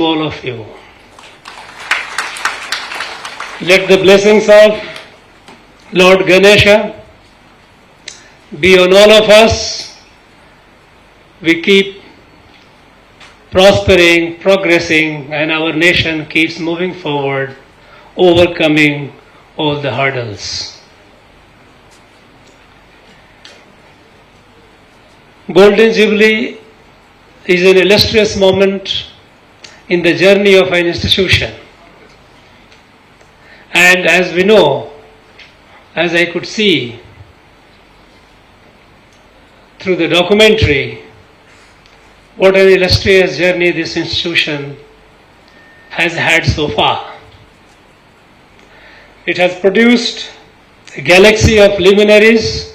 all of you. Let the blessings of Lord Ganesha be on all of us. We keep prospering, progressing, and our nation keeps moving forward, overcoming all the hurdles. Golden Jubilee is an illustrious moment in the journey of an institution. And as we know, as I could see through the documentary, what an illustrious journey this institution has had so far. It has produced a galaxy of luminaries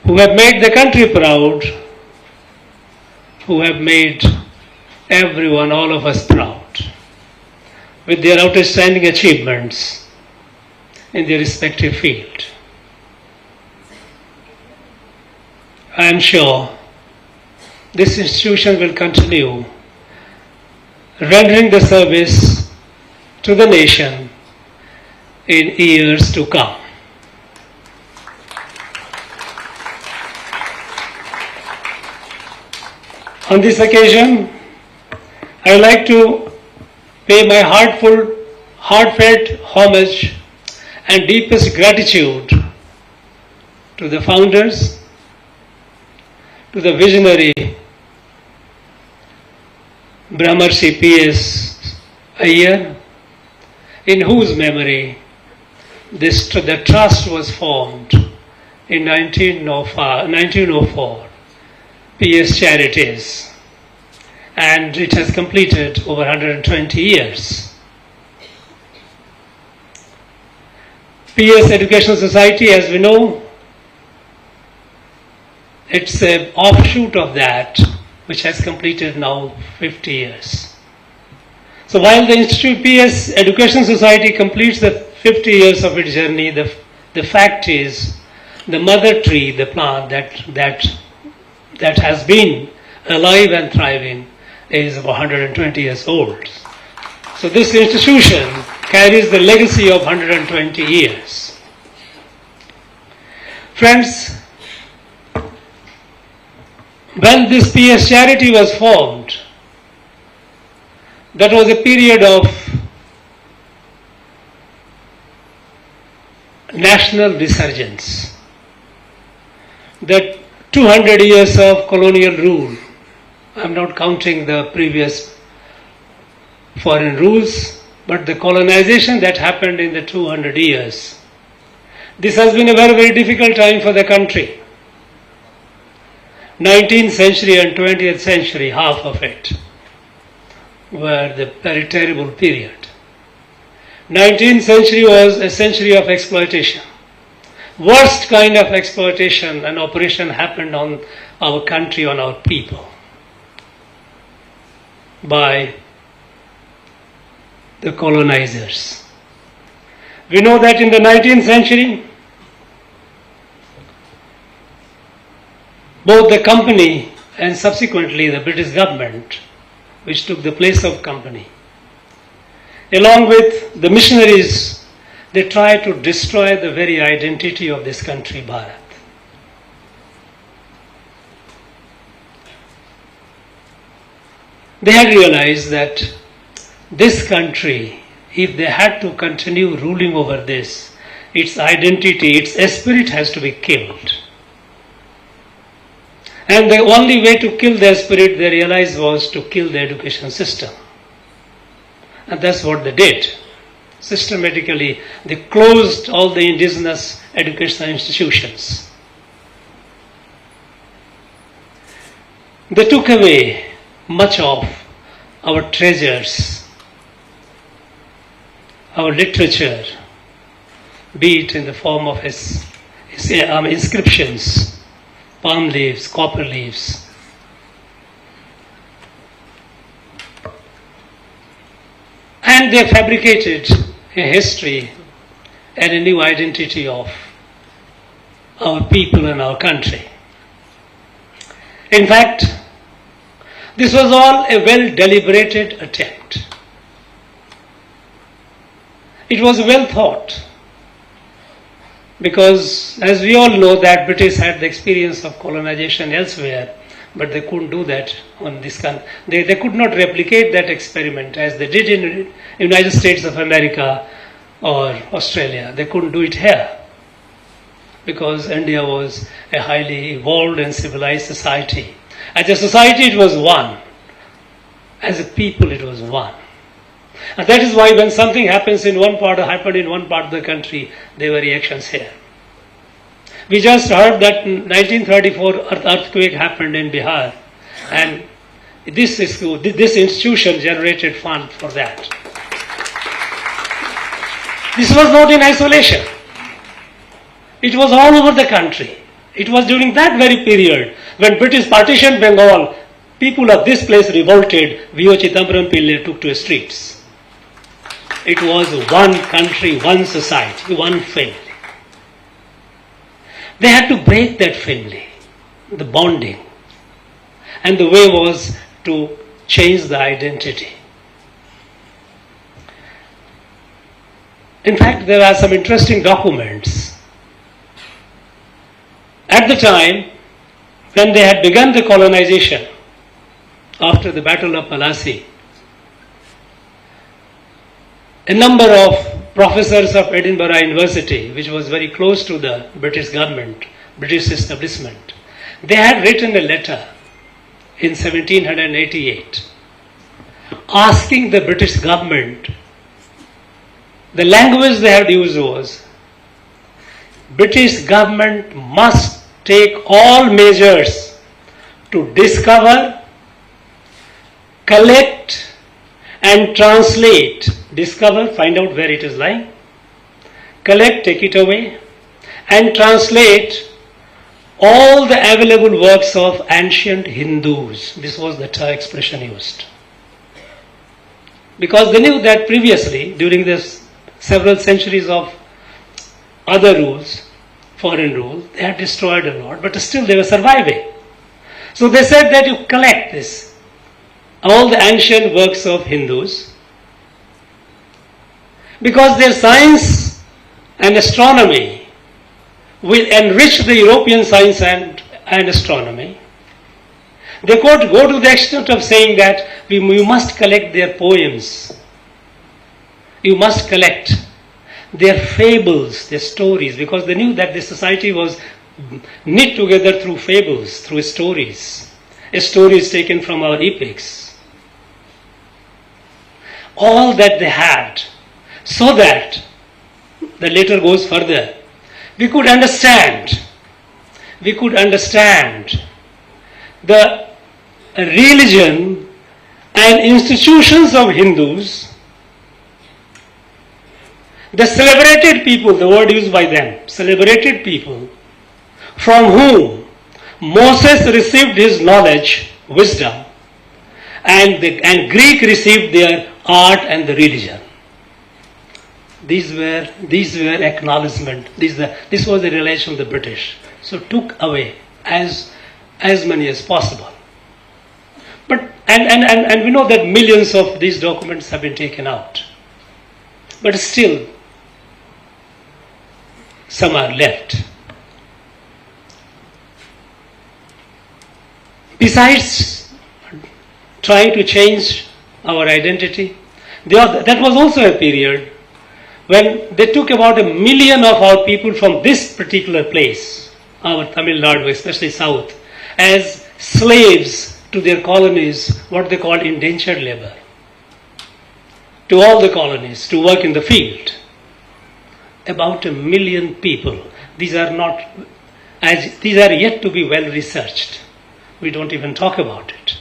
who have made the country proud, who have made everyone, all of us proud with their outstanding achievements in their respective field. I am sure this institution will continue rendering the service to the nation in years to come. On this occasion, I would like to pay my heartfelt homage and deepest gratitude to the founders, to the visionary Brahmarshi P.S. Iyer, in whose memory the trust was formed in 1904, P.S. Charities, and it has completed over 120 years. P.S. Educational Society, as we know, it's an offshoot of that, which has completed now 50 years. So while the Institute P.S. Education Society completes the 50 years of its journey, the fact is the mother tree, the plant that has been alive and thriving, is about 120 years old. So this institution carries the legacy of 120 years. Friends, when this PS charity was formed, that was a period of national resurgence. That 200 years of colonial rule, I'm not counting the previous foreign rules, but the colonization that happened in the 200 years. This has been a very, very difficult time for the country. 19th century and 20th century, half of it, were the very terrible period. 19th century was a century of exploitation. Worst kind of exploitation and operation happened on our country, on our people, by the colonizers. We know that in the 19th century, both the company and subsequently the British government, which took the place of company, along with the missionaries, they tried to destroy the very identity of this country, Bharat. They had realized that this country, if they had to continue ruling over this, its identity, its spirit has to be killed. And the only way to kill their spirit, they realized, was to kill the education system. And that's what they did. Systematically, they closed all the indigenous educational institutions. They took away much of our treasures, our literature, be it in the form of inscriptions, palm leaves, copper leaves. And they fabricated a history and a new identity of our people and our country. In fact, This was all a well deliberated attempt. It was well thought, because as we all know that British had the experience of colonization elsewhere, but they couldn't do that on this country. They could not replicate that experiment as they did in United States of America or Australia. They couldn't do it here, because India was a highly evolved and civilized society. As a society it was one. As a people it was one. And that is why when something happens in one part or happened in one part of the country, there were reactions here. We just heard that 1934 earthquake happened in Bihar, and this institution generated fund for that. This was not in isolation. It was all over the country. It was during that very period when British partitioned Bengal, people of this place revolted. V.O. Chidambaram Pillai took to the streets. It was one country, one society, one family. They had to break that family, the bonding. And the way was to change the identity. In fact, there are some interesting documents. At the time, when they had begun the colonization, after the Battle of Plassey, a number of professors of Edinburgh University, which was very close to the British government, British establishment, they had written a letter in 1788 asking the British government, the language they had used was, British government must take all measures to discover, collect and translate. Discover, find out where it is lying. Collect, take it away, and translate all the available works of ancient Hindus. This was the expression used. Because they knew that previously, during this several centuries of other rules, foreign rule, they had destroyed a lot, but still they were surviving. So they said that you collect this, all the ancient works of Hindus, because their science and astronomy will enrich the European science and astronomy. They could go to the extent of saying that you must collect their poems. You must collect their fables, their stories, because they knew that the society was knit together through fables, through stories taken from our epics. All that they had, so that the letter goes further. We could understand the religion and institutions of Hindus, the celebrated people, the word used by them, celebrated people, from whom Moses received his knowledge, wisdom, and Greek received their art and the religion. These were acknowledgement. This was the relation of the British. So took away as many as possible. But and we know that millions of these documents have been taken out. But still, some are left. Besides trying to change our identity, that was also a period when they took about 1 million of our people from this particular place, our Tamil Nadu, especially south, as slaves to their colonies, what they called indentured labor, to all the colonies, to work in the field. About 1 million people. These are yet to be well researched. We don't even talk about it.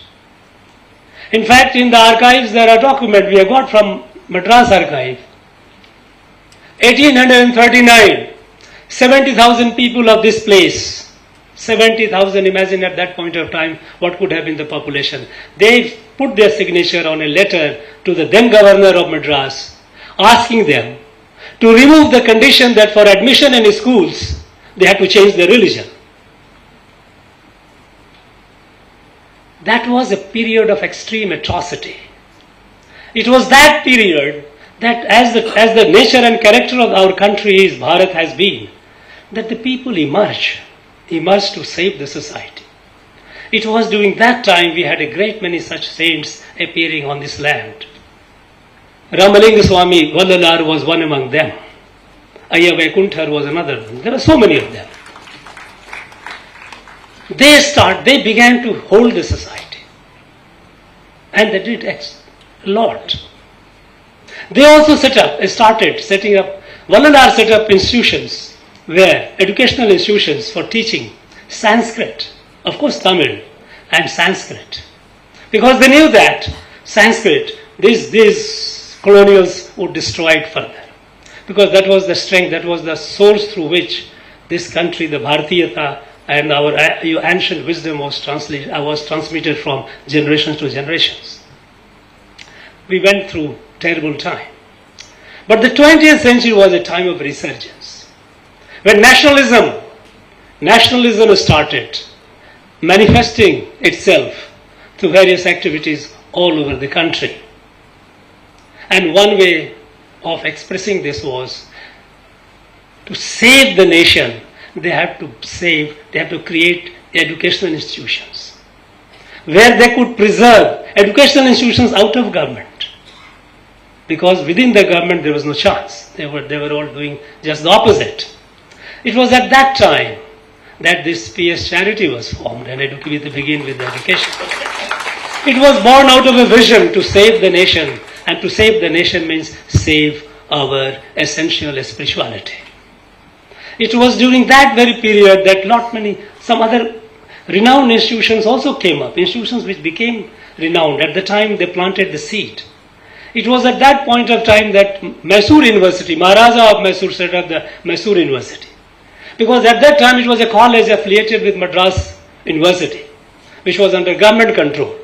In fact, in the archives there are documents we have got from Madras archive. 1839, 70,000 people of this place. 70,000, imagine at that point of time what could have been the population. They put their signature on a letter to the then governor of Madras, asking them to remove the condition that for admission in schools they had to change their religion. that was a period of extreme atrocity. It was that period that as the nature and character of our country is, Bharat has been, that the people emerged to save the society. It was during that time we had a great many such saints appearing on this land. Ramalinga Swami Vallalar was one among them. Ayya Vaikunthar was another one. There were so many of them. They began to hold the society. And they did a lot. They also started setting up, Vallalar set up institutions where educational institutions for teaching Sanskrit, of course Tamil and Sanskrit. Because they knew that Sanskrit, these colonials would destroy it further. Because that was the strength, that was the source through which this country, the Bharatiyata and our ancient wisdom was transmitted from generations to generations. We went through terrible time. But the 20th century was a time of resurgence. When nationalism started manifesting itself through various activities all over the country. And one way of expressing this was to save the nation, they had to create educational institutions where they could preserve educational institutions out of government. Because within the government there was no chance. They were all doing just the opposite. It was at that time that this PS charity was formed and begin with the education. It was born out of a vision to save the nation, and to save the nation means save our essential spirituality. It was during that very period that some other renowned institutions also came up, institutions which became renowned. At the time they planted the seed. It was at that point of time that Mysore University, Maharaja of Mysore set up the Mysore University. Because at that time it was a college affiliated with Madras University, which was under government control.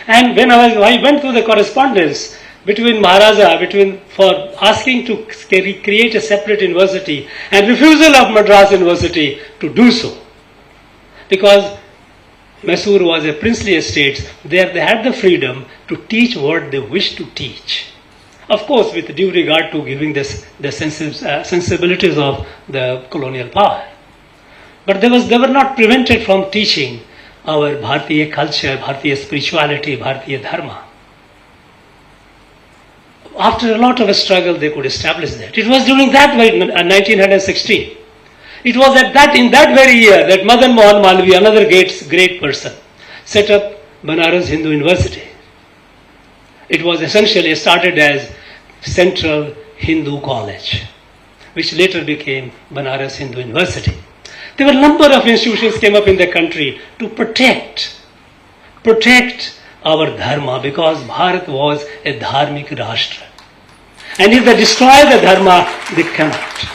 And when I went through the correspondence between Maharaja, for asking to create a separate university and refusal of Madras University to do so. Because Mysore was a princely estate, there they had the freedom to teach what they wished to teach. Of course, with due regard to giving the sensibilities of the colonial power. But they were not prevented from teaching our Bharatiya culture, Bharatiya spirituality, Bharatiya dharma. After a lot of a struggle, they could establish that. It was during that 1916. It was in that very year that Madan Mohan Malvi, another great person, set up Banaras Hindu University. It was essentially started as Central Hindu College, which later became Banaras Hindu University. There were a number of institutions came up in the country to protect our dharma, because Bharat was a dharmic rashtra. And if they destroy the dharma, they cannot.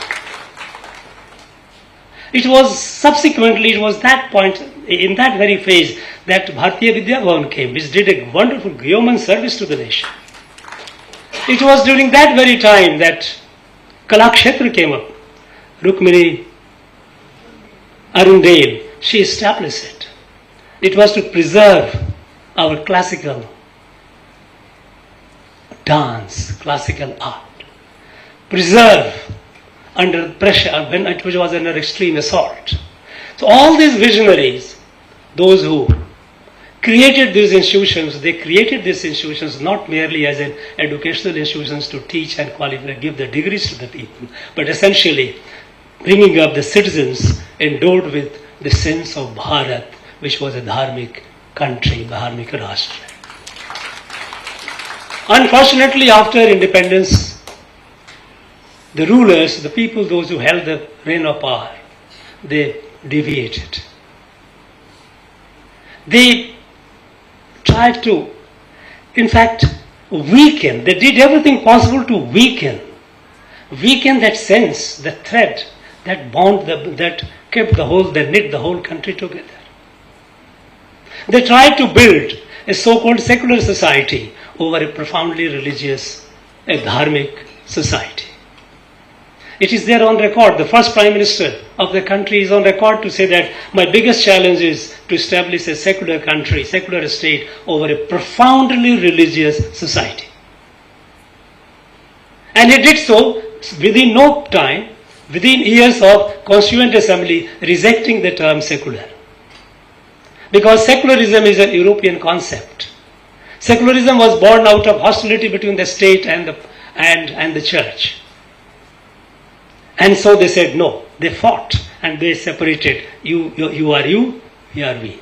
It was that point, in that very phase, that Bharatiya Vidya Bhavan came, which did a wonderful yeoman service to the nation. It was during that very time that Kalakshetra came up. Rukmini Arundale, she established it. It was to preserve our classical dance, classical art. Preserve under pressure when it was under extreme assault. So all these visionaries, those who created these institutions, they created these institutions not merely as an educational institutions to teach and qualify, give the degrees to the people, but essentially bringing up the citizens endowed with the sense of Bharat, which was a dharmic country, dharmic rashtra. Unfortunately, after independence, the rulers, the people, those who held the reign of power, they deviated. They tried to, in fact, weaken. They did everything possible to weaken that sense, the thread, that bond, that kept that knit the whole country together. They tried to build a so-called secular society over a profoundly religious, a dharmic society. It is there on record. The first Prime Minister of the country is on record to say that my biggest challenge is to establish a secular country, secular state over a profoundly religious society. And he did so within no time, within years of Constituent Assembly rejecting the term secular. Because secularism is a European concept. Secularism was born out of hostility between the state and the church. And so they said no. They fought and they separated. You are you, we are we.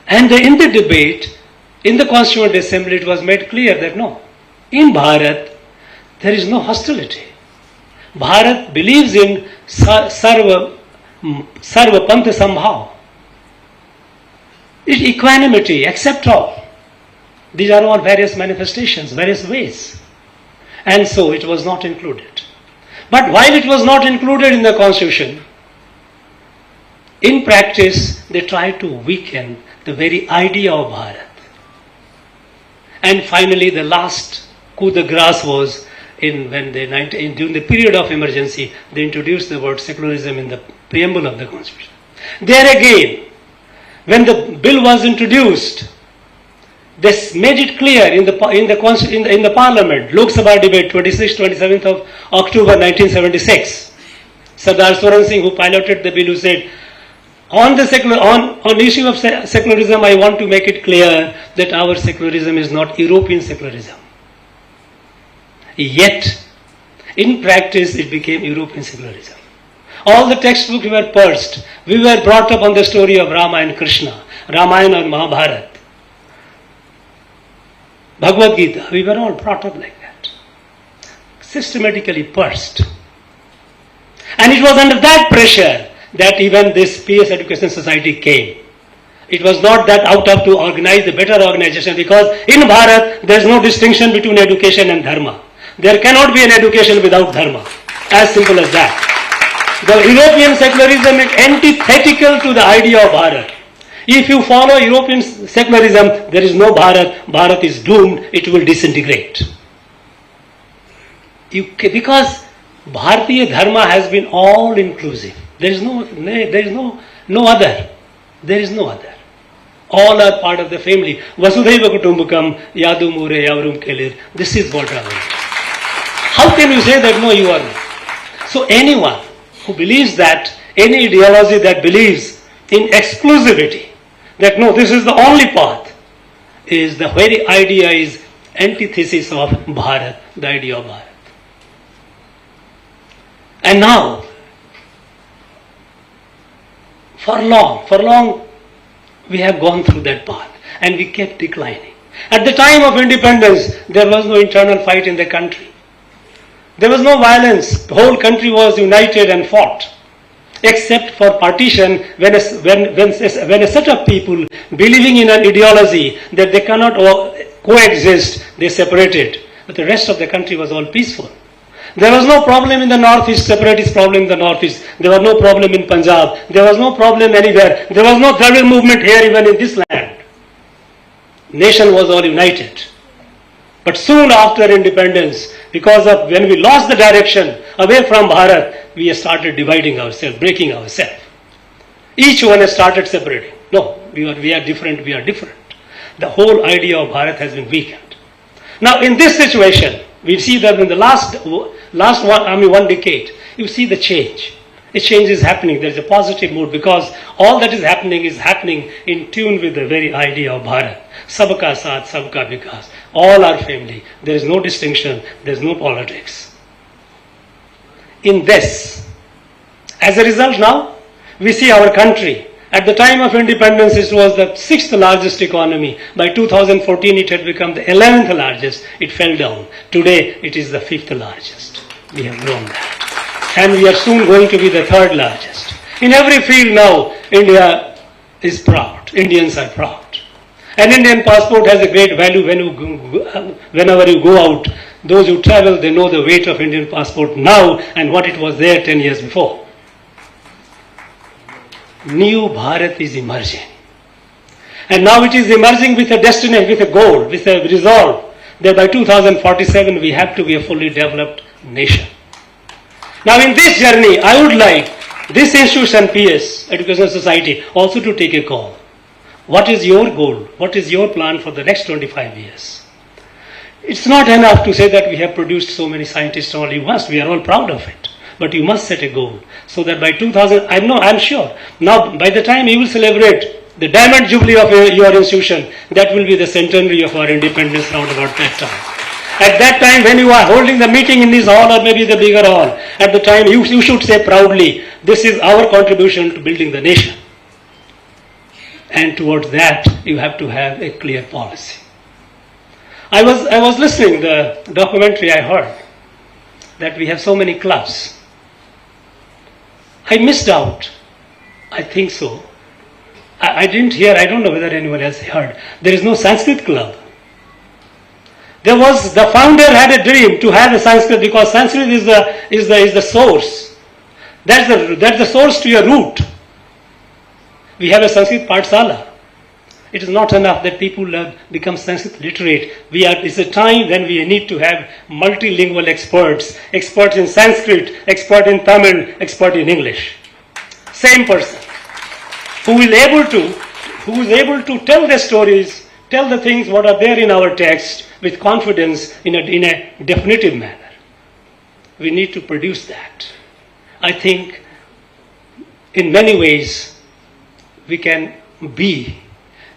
And in the debate, in the Constituent Assembly, it was made clear that no, in Bharat, there is no hostility. Bharat believes in Sarva Pantha Sambhav. It's equanimity, accept all. These are all various manifestations, various ways. And so it was not included. But while it was not included in the constitution, in practice they tried to weaken the very idea of Bharat. And finally the last coup de grace was during the period of emergency, they introduced the word secularism in the preamble of the constitution. There again, when the bill was introduced, they made it clear in the Parliament, Lok Sabha debate, 26th-27th of October 1976. Sardar Swaran Singh, who piloted the bill, who said, on the issue of secularism, I want to make it clear that our secularism is not European secularism. Yet, in practice, it became European secularism. All the textbooks were purged. We were brought up on the story of Rama and Krishna, Ramayana and Mahabharata, Bhagavad Gita. We were all brought up like that, systematically purged. And it was under that pressure that even this PS Education Society came. It was not that out of to organize a better organization, because in Bharat there is no distinction between education and dharma. There cannot be an education without dharma. As simple as that. The European secularism is antithetical to the idea of Bharat. If you follow European secularism, there is no Bharat. Bharat is doomed. It will disintegrate. Because Bharatiya dharma has been all inclusive. There is no other. There is no other. All are part of the family. Vasudhaiva Kutumbakam, Yadu Mure, Yavarum Kelir. This is what I want. How can you say that no, you are not? So anyone who believes that, any ideology that believes in exclusivity, that no, this is the only path, is the very idea is antithesis of Bharat, the idea of Bharat. And now, for long, we have gone through that path and we kept declining. At the time of independence, there was no internal fight in the country. There was no violence. The whole country was united and fought. Except for partition, when a set of people believing in an ideology that they cannot coexist, they separated. But the rest of the country was all peaceful. There was no problem in the northeast, separatist problem in the northeast. There was no problem in Punjab. There was no problem anywhere. There was no tribal movement here, even in this land. Nation was all united. But soon after independence, because of when we lost the direction away from Bharat, we started dividing ourselves, breaking ourselves. Each one has started separating. No, we are different, we are different. The whole idea of Bharat has been weakened. Now in this situation, we see that in the last one decade, you see the change. A change is happening. There is a positive mood because all that is happening in tune with the very idea of Bharat. Sabka saath, sabka vikas. All are family. There is no distinction. There is no politics. In this, as a result now, we see our country. At the time of independence, it was the 6th largest economy. By 2014, it had become the 11th largest. It fell down. Today, it is the 5th largest. We have grown that. And we are soon going to be the 3rd largest. In every field now, India is proud. Indians are proud. An Indian passport has a great value whenever you go out. Those who travel, they know the weight of Indian passport now and what it was there 10 years before. New Bharat is emerging. And now it is emerging with a destiny, with a goal, with a resolve that by 2047 we have to be a fully developed nation. Now in this journey, I would like this institution, PS, Educational Society, also to take a call. What is your goal? What is your plan for the next 25 years? It's not enough to say that we have produced so many scientists only once. We are all proud of it. But you must set a goal so that by 2000, I'm sure, now by the time you will celebrate the diamond jubilee of your institution, that will be the centenary of our independence round about that time. At that time, when you are holding the meeting in this hall or maybe the bigger hall, at the time you should say proudly, this is our contribution to building the nation. And towards that, you have to have a clear policy. I was listening the documentary I heard that we have so many clubs. I missed out. I think so. I didn't hear, I don't know whether anyone else heard. There is no Sanskrit club. The founder had a dream to have a Sanskrit because Sanskrit is the source. That's the source to your root. We have a Sanskrit Pathsala. It is not enough that people become Sanskrit literate. It's a time when we need to have multilingual experts in Sanskrit, expert in Tamil, expert in English. Same person who is able to tell the stories, tell the things what are there in our text with confidence in a definitive manner. We need to produce that. I think in many ways we can be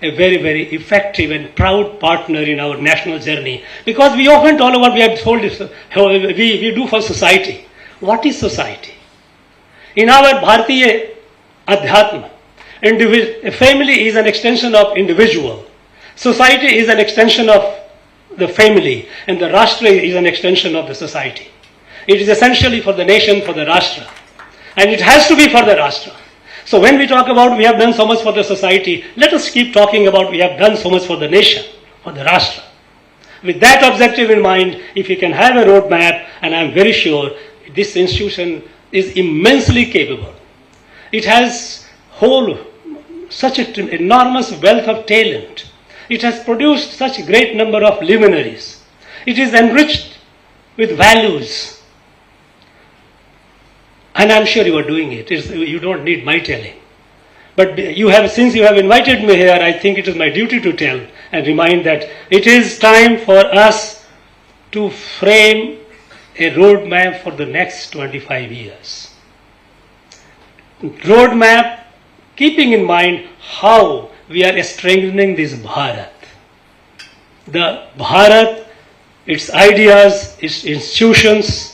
a very, very effective and proud partner in our national journey, because we often talk about, we have told this, we do for society. What is society? In our Bharatiya Adhyatma, a family is an extension of individual. Society is an extension of the family, and the Rashtra is an extension of the society. It is essentially for the nation, for the Rashtra. And it has to be for the Rashtra. So when we talk about we have done so much for the society, let us keep talking about we have done so much for the nation, for the Rashtra. With that objective in mind, if you can have a roadmap, and I am very sure this institution is immensely capable. It has such an enormous wealth of talent. It has produced such a great number of luminaries. It is enriched with values. And I'm sure you are doing it. You don't need my telling. But since you have invited me here, I think it is my duty to tell and remind that it is time for us to frame a roadmap for the next 25 years. Roadmap keeping in mind how we are strengthening this Bharat. The Bharat, its ideas, its institutions,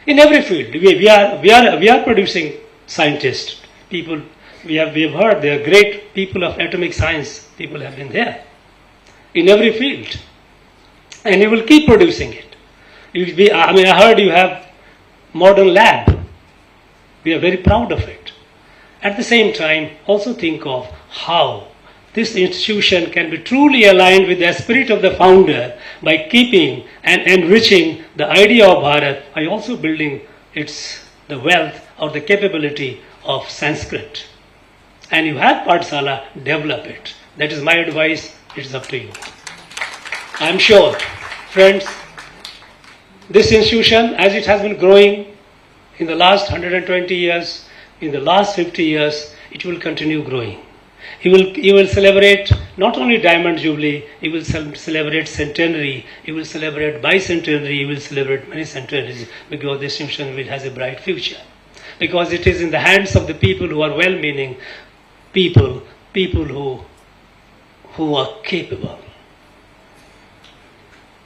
in every field. We are producing scientists, people. We have heard there are great people of atomic science. People have been there in every field, and you will keep producing it. I heard you have modern lab. We are very proud of it. At the same time, also think of how this institution can be truly aligned with the spirit of the founder by keeping and enriching the idea of Bharat, by also building the wealth or the capability of Sanskrit. And you have Pathsala, develop it. That is my advice. It is up to you. I am sure, friends, this institution, as it has been growing in the last 120 years, in the last 50 years, it will continue growing. He will celebrate not only Diamond Jubilee, he will celebrate centenary, he will celebrate bicentenary, he will celebrate many centenaries, because this institution has a bright future. Because it is in the hands of the people who are well-meaning, people who are capable.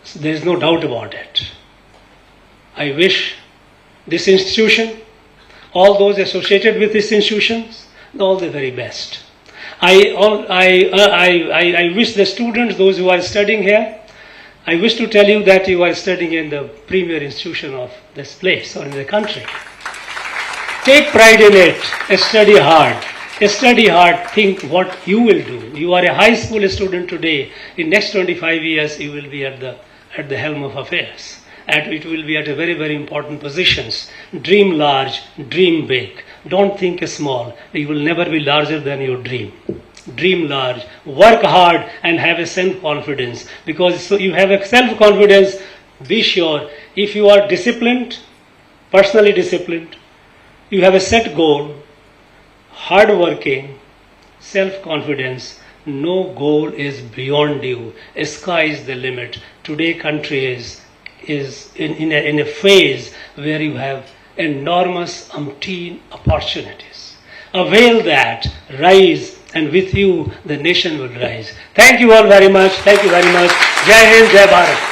So there is no doubt about it. I wish this institution, all those associated with this institution, all the very best. I wish the students, those who are studying here, I wish to tell you that you are studying in the premier institution of this place or in the country. Take pride in it, study hard. Study hard, think what you will do. You are a high school student today. In next 25 years, you will be at the helm of affairs. And it will be at a very, very important positions. Dream large, dream big. Don't think small. You will never be larger than your dream. Dream large, work hard, and have a self-confidence. Because so you have a self-confidence, be sure, if you are disciplined, personally disciplined, you have a set goal, hard-working, self-confidence, no goal is beyond you. Sky is the limit. Today country is in a phase where you have enormous umpteen opportunities. Avail that, rise, and with you the nation will rise. Thank you all very much. Thank you very much. Jai Hind, Jai Bharat.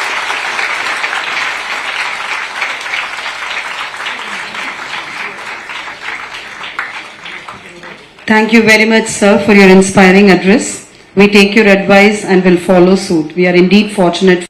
Thank you very much, sir, for your inspiring address. We take your advice and will follow suit. We are indeed fortunate.